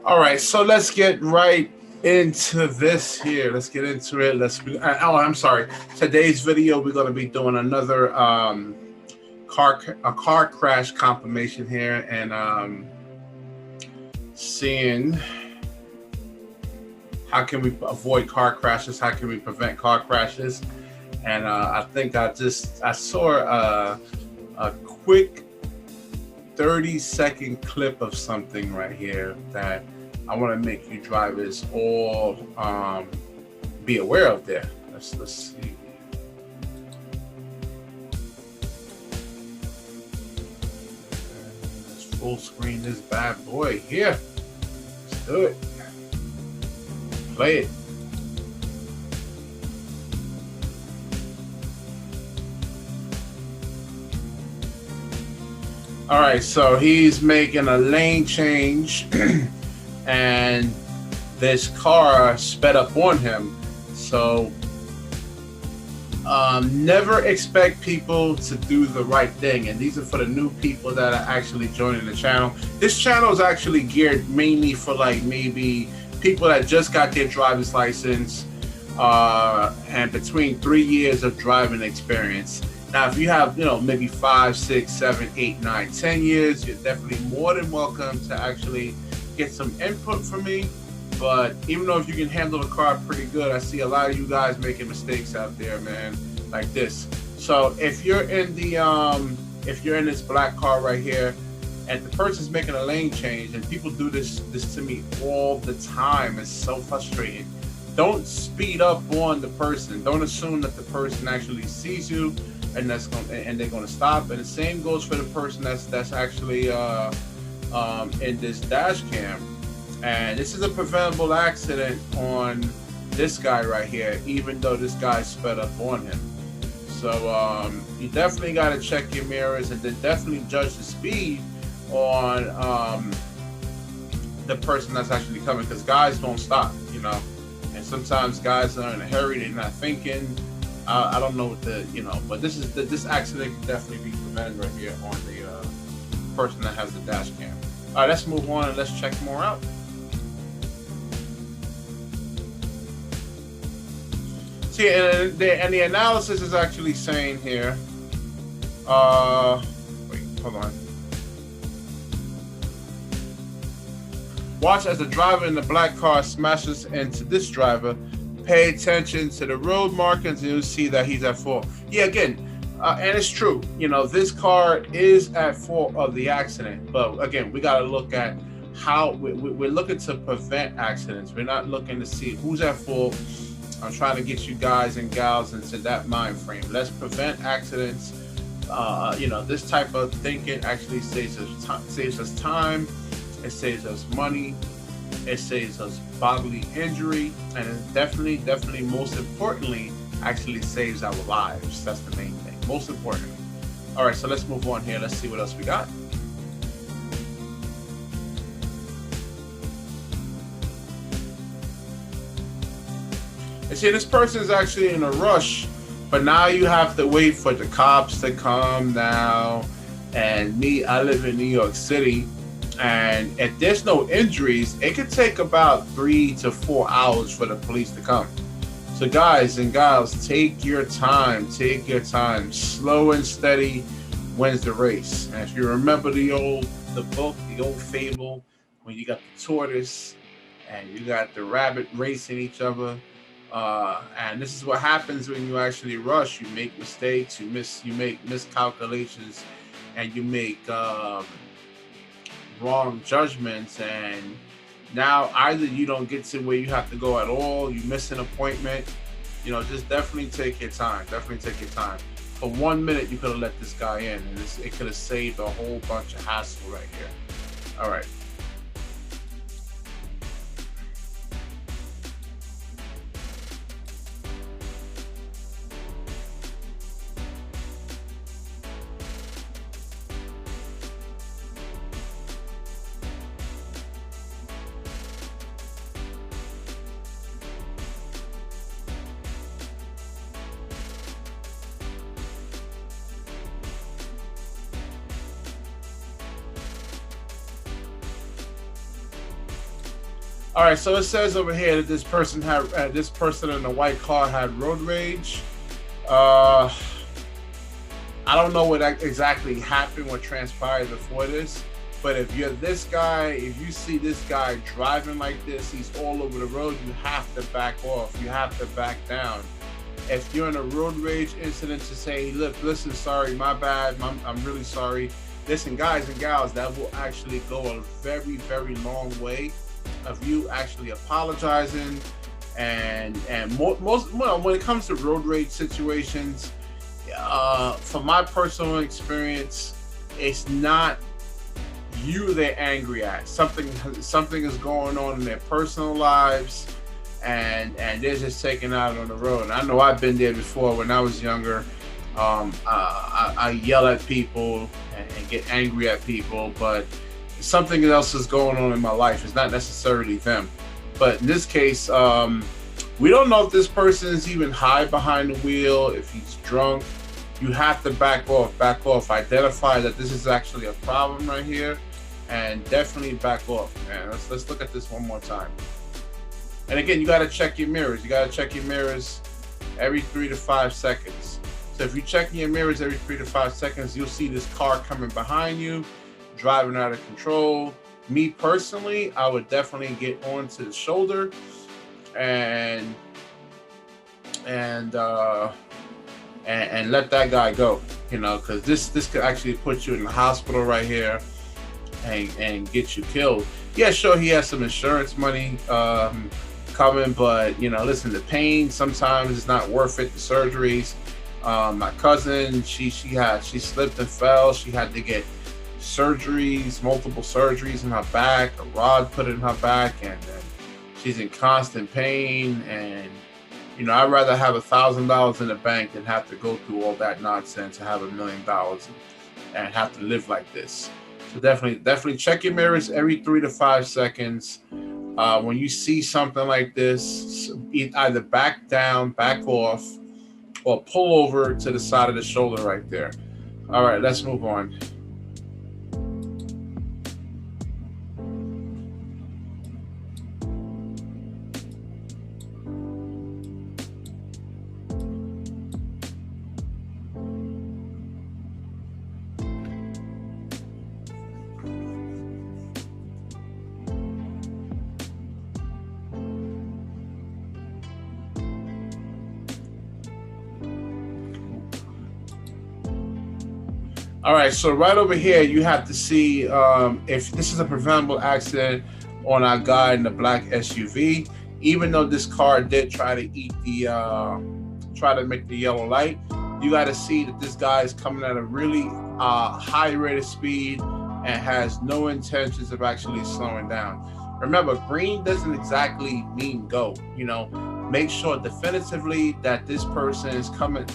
All right, so let's get right into this here. Let's get into it. Oh, I'm sorry. Today's video, we're going to be doing another car crash confirmation here, and seeing how can we avoid car crashes, how can we prevent car crashes. And I think I saw a quick 30-second clip of something right here that I want to make you drivers all be aware of there. Let's see. Let's full screen this bad boy here. Let's do it. Play it. All right, so he's making a lane change and this car sped up on him. So never expect people to do the right thing. And these are for the new people that are actually joining the channel. This channel is actually geared mainly for like maybe people that just got their driver's license and between 3 years of driving experience. Now, if you have, maybe 5, 6, 7, 8, 9, 10 years, you're definitely more than welcome to actually get some input from me. But even though if you can handle the car pretty good, I see a lot of you guys making mistakes out there, man, like this. So if you're in the if you're in this black car right here and the person's making a lane change, and people do this to me all the time, it's so frustrating. Don't speed up on the person. Don't assume that the person actually sees you and they're gonna stop. And the same goes for the person that's actually in this dash cam. And this is a preventable accident on this guy right here, even though this guy sped up on him. So you definitely got to check your mirrors, and then definitely judge the speed on the person that's actually coming, because guys don't stop, and sometimes guys are in a hurry, they're not thinking. I don't know what but this accident can definitely be prevented right here on the person that has the dash cam. All right, let's move on and let's check more out. See, and the analysis is actually saying here. Wait, hold on. Watch as the driver in the black car smashes into this driver. Pay attention to the road markings and you'll see that he's at fault. Yeah, again, and it's true. This car is at fault of the accident. But again, we got to look at how we're looking to prevent accidents. We're not looking to see who's at fault. I'm trying to get you guys and gals into that mind frame. Let's prevent accidents. This type of thinking actually saves us time. It saves us money. It saves us bodily injury, and it definitely, most importantly, actually saves our lives. That's the main thing, most importantly. All right, so let's move on here. Let's see what else we got. And see, this person is actually in a rush, but now you have to wait for the cops to come now. And I live in New York City. And if there's no injuries, it could take about 3 to 4 hours for the police to come. So guys and gals, take your time. Take your time. Slow and steady wins the race. And if you remember the old fable, when you got the tortoise and you got the rabbit racing each other, and this is what happens when you actually rush. You make mistakes. You make miscalculations, and you make wrong judgments, and now either you don't get to where you have to go at all, you miss an appointment. Just definitely take your time. For 1 minute you could have let this guy in, and it could have saved a whole bunch of hassle right here. All right. All right, so it says over here that this person in the white car had road rage. Uh, I don't know what exactly happened, what transpired before this, but if you're this guy, if you see this guy driving like this, he's all over the road, you have to back off. You have to back down. If you're in a road rage incident, to say, look, listen, sorry, my bad, I'm really sorry. Listen, guys and gals, that will actually go a very, very long way of you actually apologizing. And most when it comes to road rage situations, from my personal experience, it's not you they're angry at. Something is going on in their personal lives, and they're just taking out on the road. And I know I've been there before when I was younger. I yell at people and get angry at people, but something else is going on in my life. It's not necessarily them. But in this case, we don't know if this person is even high behind the wheel, if he's drunk. You have to back off, identify that this is actually a problem right here, and definitely back off, man. Let's look at this one more time. And again, you got to check your mirrors. You got to check your mirrors every 3 to 5 seconds. So if you check your mirrors every 3 to 5 seconds, you'll see this car coming behind you, driving out of control. Me personally, I would definitely get onto the shoulder and let that guy go, you know, because this could actually put you in the hospital right here and get you killed. Yeah, sure, he has some insurance money coming, but you know, listen, the pain sometimes is not worth it. The surgeries. My cousin, she slipped and fell. She had to get surgeries, multiple surgeries in her back, a rod put in her back, and she's in constant pain. And you know, I'd rather have $1,000 in the bank than have to go through all that nonsense and have $1 million and have to live like this. So definitely check your mirrors every 3 to 5 seconds. When you see something like this, either back down, back off, or pull over to the side of the shoulder right there. All right, let's move on. All right, so right over here, you have to see if this is a preventable accident on our guy in the black SUV. Even though this car did try to make the yellow light, you got to see that this guy is coming at a really high rate of speed and has no intentions of actually slowing down. Remember, green doesn't exactly mean go. You know, make sure definitively that this person is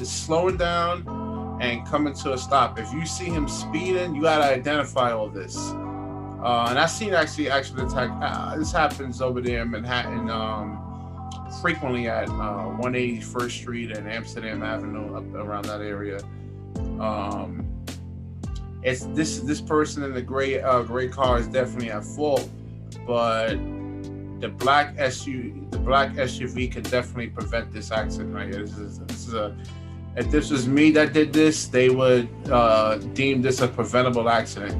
slowing down and coming to a stop. If you see him speeding, you gotta identify all this. And I've seen actually attack. This happens over there in Manhattan frequently at 181st Street and Amsterdam Avenue, up around that area. It's this person in the gray car is definitely at fault, but the black SUV can definitely prevent this accident right here. If this was me that did this, they would deem this a preventable accident.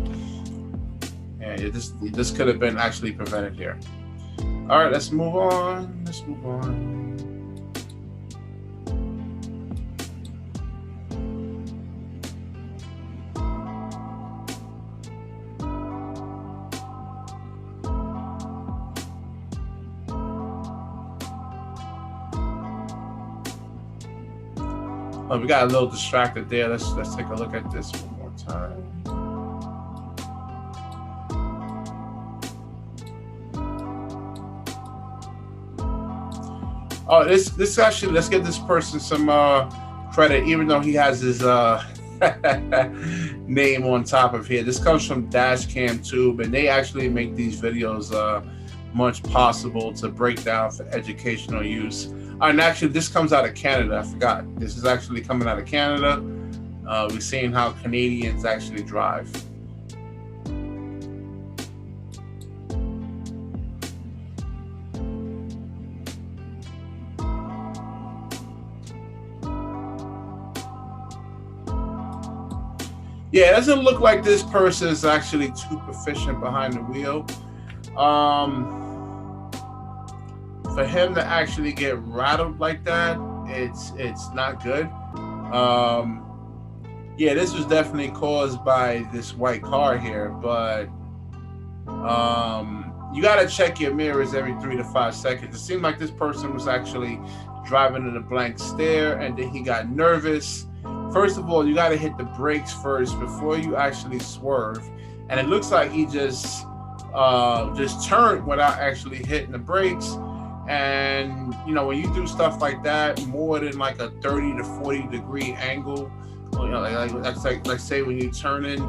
And this could have been actually prevented here. All right, let's move on. Oh, we got a little distracted there. Let's take a look at this one more time. Oh, this actually, let's give this person some credit, even though he has his name on top of here. This comes from Dashcam Tube, and they actually make these videos much possible to break down for educational use. And actually, this comes out of Canada. I forgot. This is actually coming out of Canada. We're seeing how Canadians actually drive. Yeah, it doesn't look like this person is actually too proficient behind the wheel. For him to actually get rattled like that, it's not good. Um, yeah, this was definitely caused by this white car here, but you gotta check your mirrors every 3 to 5 seconds. It seemed like this person was actually driving in a blank stare, and then he got nervous. First of all, you gotta hit the brakes first before you actually swerve, and it looks like he just turned without actually hitting the brakes. And you know, when you do stuff like that, more than like a 30 to 40 degree angle, you know, that's like say when you turn in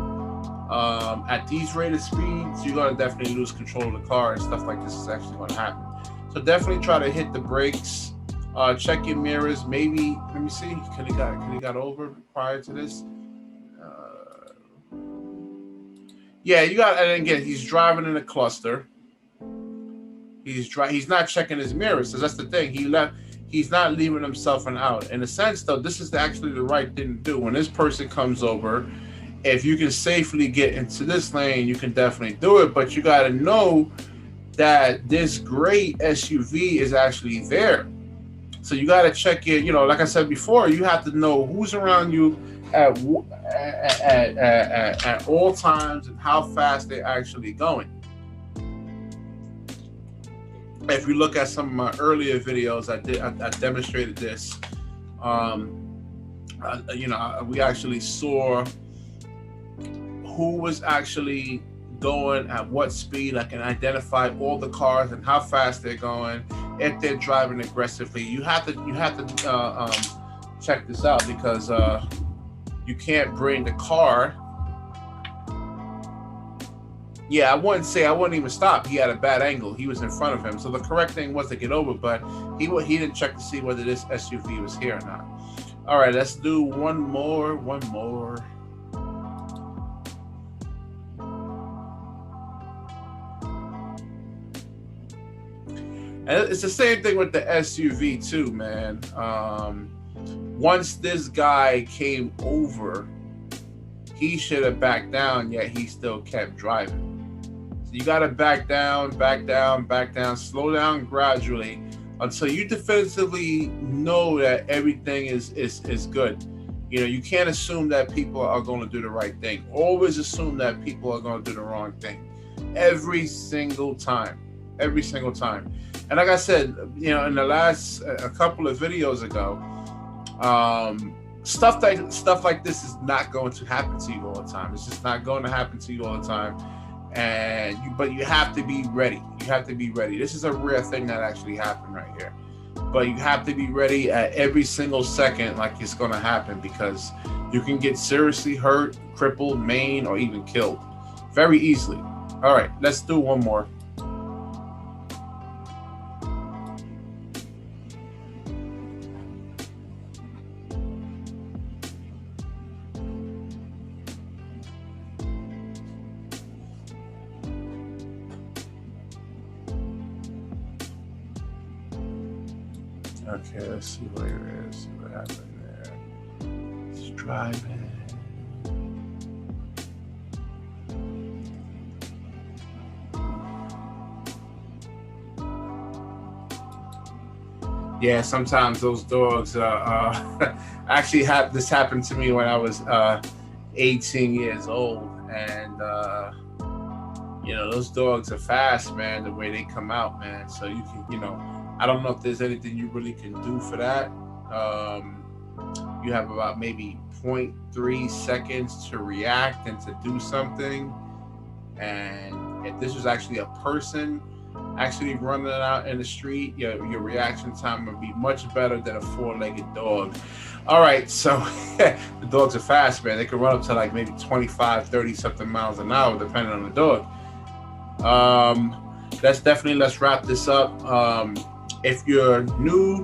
at these rated speeds, you're gonna definitely lose control of the car, and stuff like this is actually gonna happen. So definitely try to hit the brakes. Check your mirrors. Maybe let me see. Can he got over prior to this? Uh, yeah, you got. And again, he's driving in a cluster. He's not checking his mirrors. So that's the thing. He's not leaving himself an out. In a sense, though, this is actually the right thing to do. When this person comes over, if you can safely get into this lane, you can definitely do it. But you got to know that this great SUV is actually there. So you got to check it. You know, like I said before, you have to know who's around you at at all times and how fast they're actually going. If you look at some of my earlier videos, I demonstrated this. Um, you know, we actually saw who was actually going at what speed. I can identify all the cars and how fast they're going. If they're driving aggressively, you have to check this out, because you can't bring the car. Yeah, I wouldn't even stop. He had a bad angle. He was in front of him. So the correct thing was to get over, but he didn't check to see whether this SUV was here or not. All right, let's do one more. And it's the same thing with the SUV too, man. Once this guy came over, he should have backed down, yet he still kept driving. So you gotta back down, slow down gradually until you definitively know that everything is good. You know, you can't assume that people are going to do the right thing. Always assume that people are going to do the wrong thing. Every single time. And like I said, you know, in the last a couple of videos ago, stuff like this is not going to happen to you all the time. It's just not going to happen to you all the time. But you have to be ready. This is a rare thing that actually happened right here. But you have to be ready at every single second, like it's going to happen, because you can get seriously hurt, crippled, maimed, or even killed very easily. All right, let's do one more. Okay, let's see what it is. See what happened there. It's driving. Yeah, sometimes those dogs actually this happened to me when I was 18 years old, and you know, those dogs are fast, man, the way they come out, man. So you can, you know, I don't know if there's anything you really can do for that. You have about maybe 0.3 seconds to react and to do something. And if this was actually a person actually running out in the street, your reaction time would be much better than a four-legged dog. All right, so the dogs are fast, man. They can run up to like maybe 25, 30 something miles an hour, depending on the dog. Let's wrap this up. If you're new,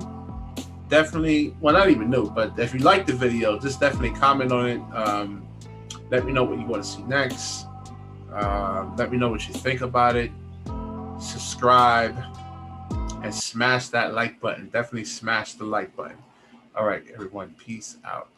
definitely, well, not even new, but if you like the video, just definitely comment on it. Let me know what you want to see next. Let me know what you think about it. Subscribe and smash that like button. Definitely smash the like button. All right, everyone, peace out.